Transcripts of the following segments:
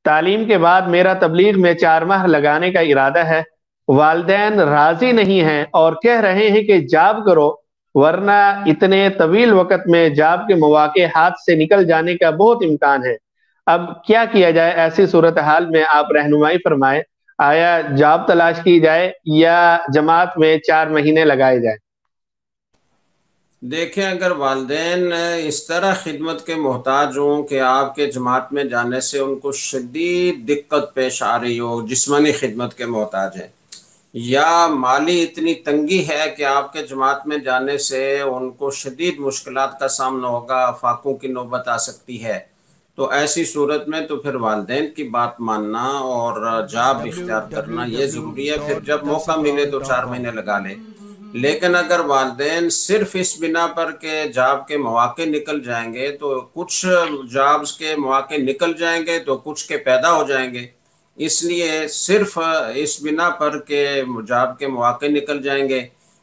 تعلیم کے بعد میرا تبلیغ میں 4 ماہ لگانے کا ارادہ ہے۔ والدین راضی نہیں ہیں اور کہہ رہے ہیں کہ جاب کرو، ورنہ اتنے طویل وقت میں جاب کے مواقع ہاتھ سے نکل جانے کا بہت امکان ہے۔ اب کیا کیا جائے؟ ایسی صورتحال میں آپ رہنمائی فرمائیں۔ آیا جاب تلاش کی جائے یا جماعت میں 4 مہینے لگائے جائیں؟ دیکھیں، اگر والدین اس طرح خدمت کے محتاج ہوں کہ آپ کے جماعت میں جانے سے ان کو شدید دقت پیش آ رہی ہو، جسمانی خدمت کے محتاج ہیں، یا مالی اتنی تنگی ہے کہ آپ کے جماعت میں جانے سے ان کو شدید مشکلات کا سامنا ہوگا، فاقوں کی نوبت آ سکتی ہے، تو ایسی صورت میں تو پھر والدین کی بات ماننا اور جاب اختیار کرنا یہ ضروری ہے۔ پھر جب موقع ملے تو 4 مہینے لگا لیں۔ لیکن اگر والدین صرف اس بنا پر کہ جاب کے مواقع نکل جائیں گے، تو کچھ جابز کے مواقع نکل جائیں گے تو کچھ کے پیدا ہو جائیں گے، اس لیے صرف اس بنا پر کہ جاب کے مواقع نکل جائیں گے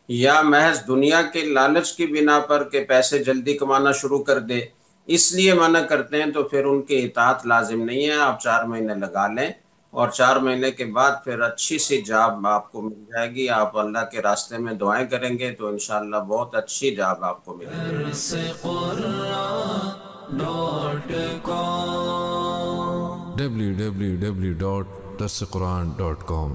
یا محض دنیا کے لالچ کی بنا پر کہ پیسے جلدی کمانا شروع کر دے، اس لیے منع کرتے ہیں، تو پھر ان کی اطاعت لازم نہیں ہے۔ آپ 4 مہینے لگا لیں اور 4 مہینے کے بعد پھر اچھی سی جاب آپ کو مل جائے گی۔ آپ اللہ کے راستے میں دعائیں کریں گے تو انشاءاللہ بہت اچھی جاب آپ کو ملے گی۔ www.darsequran.com